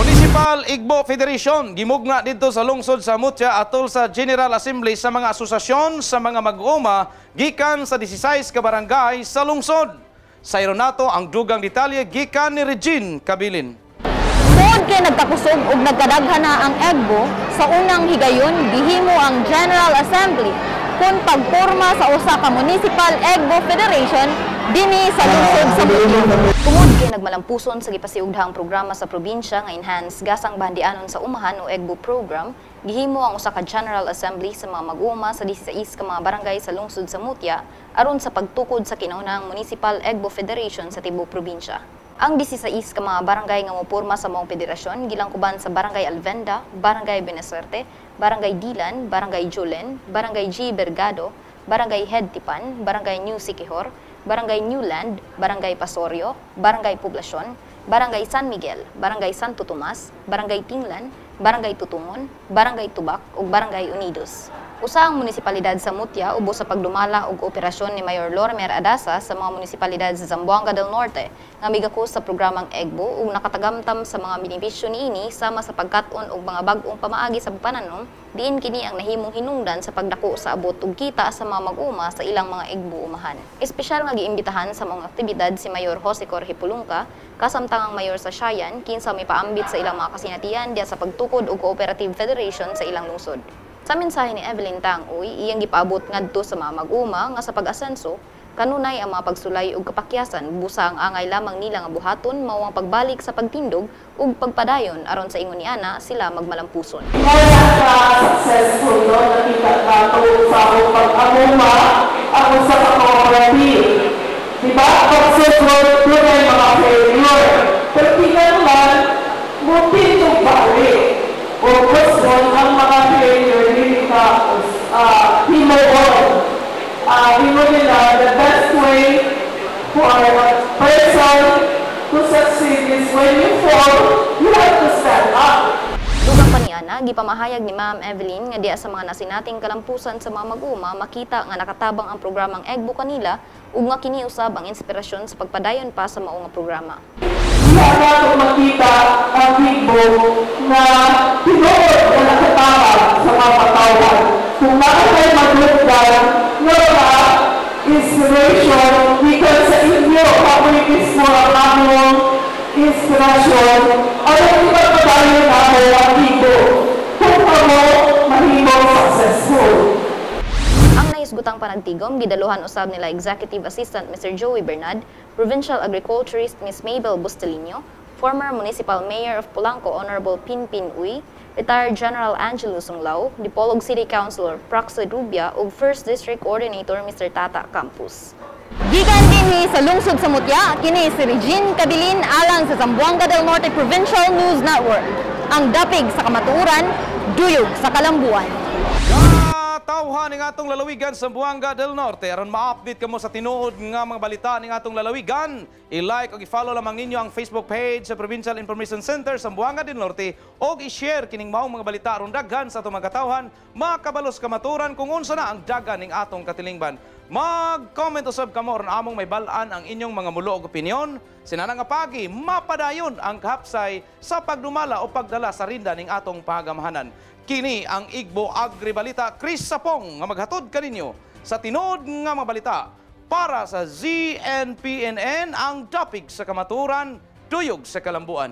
Municipal Igbo Federation gimugna dito sa lungsod sa Mutya atol sa General Assembly sa mga asosasyon sa mga mag-uuma gikan sa 16 ka barangay sa lungsod. Sa nato ang dugang detalye gikan ni Regine Cabilin. Tungod kay nagkakusog ug nagkadaghan na ang Egbo, sa unang higayon gihimo ang General Assembly kung pagporma sa usa ka Municipal Egbo Federation dinhi sa lungsod sa Mutya. Tungod kay nagmalampuson sa gipasiugdahang programa sa probinsya nga Enhanced Gasang Bandianon sa Umahan o Egbo Program, gihimo ang usa ka General Assembly sa mga mag-uuma sa 16 ka mga barangay sa lungsod sa Mutya aron sa pagtukod sa kinaunahang Municipal Egbo Federation sa tibuok probinsya. Ang 16 ka mga barangay nga moporma sa maong federasyon gilangkuban sa Barangay Alvenda, Barangay Beneserte, Barangay Dilan, Barangay Julen, Barangay G. Bergado, Barangay Hedtipan, Barangay New Siquijor, Barangay Newland, Barangay Pasorio, Barangay Poblasyon, Barangay San Miguel, Barangay Santo Tomas, Barangay Tinglan, Barangay Tutungon, Barangay Tubak ug Barangay Unidos. Usa ang munisipalidad sa Mutya ubos sa pagdumala og operasyon ni Mayor Lorimer Adasa sa mga munisipalidad sa Zamboanga del Norte nga migakos sa programang Egbo ug nakatagamtam sa mga benepisyo niini sama sa pagkat-on og mga bag-ong pamaagi sa pananom diin kini ang nahimong hinungdan sa pagdako sa abot ug kita sa mga mag-uma sa ilang mga Egbo umahan. Espesyal nga giimbitahan sa mga aktibidad si Mayor Jose Jorge Pulungka kasamtangang mayor sa Siayan kinsa may paambit sa ilang mga kasinatian diya sa pagtukod og cooperative federation sa ilang lungsod. Sa mensahe ni Evelyn Tangoy, iyang gipaabot ngadto sa mga mag-uma nga sa pag-asenso, kanunay ang mga pagsulay ug kapakyasan busa ang angay lamang nila nga buhaton mao ang pagbalik sa pagtindog ug pagpadayon aron sa ingon niana sila magmalampuson. Kaya successful no nakita nato sa pag-amuma ako sa cooperative. Diba? Successful doon ay mga failure. Pero naman, buti itong balik. O gusto ang mga failure nila, the best way for a person to succeed is when you fall, you have to stand up. Dugang paniana, gipamahayag ni Ma'am Evelyn nga diya sa mga nasinating kalampusan sa mga mag-uma makita nga nakatabang ang programang Egbo kanila ug nga kini usab ang inspirasyon sa pagpadayon pa sa mao nga programa. Diya nato makita ang Egbo na tinuod na nakatabang sa mga katawan. Kung makakay mag-lockdown, inspiration, because sa inyo, public is more among inspiration, alam niyo ba padayon namin ang Egbo kung kamo mahimong successful. Ang naisgutang panagtigom, gidaluhan usab nila Executive Assistant Mr. Joey Bernad, Provincial Agriculturist Ms. Mabel Bustelino, former Municipal Mayor of Polanco Honorable Pinpin Uy, Retired General Angelo Sunglao, Dipolog City Councilor Praxo Rubia ug 1st District Coordinator Mr. Tata Campus. Gikan dinhi sa lungsod sa Mutya, kini si Regine Cabilin alang sa Zamboanga del Norte Provincial News Network. Ang dapig sa kamatuoran, duyog sa kalambuan. Tauhan ng atong lalawigan sa Zamboanga del Norte. Aron ma-update kamo sa tinuod nga mga balita ng atong lalawigan, i-like o i-follow lamang ninyo ang Facebook page sa Provincial Information Center sa Zamboanga del Norte o i-share kining maong mga balita aron daghan sa atong mga katawhan, makabalos kamaturan kung unsa na ang dagan ning atong katilingban. Mag-comment usab kamo aron among may balaan ang inyong mga mulo ug opinyon. Sinana nga pagi, mapadayon ang kahapsay sa pagdumala o pagdala sa rinda ning atong pagamahanan. Kini ang Igbo Agribalita, Chris Sapong nga maghatod kaninyo sa tinuod nga mga balita para sa ZNPNN ang dapig sa kamaturan, tuyog sa kalambuan.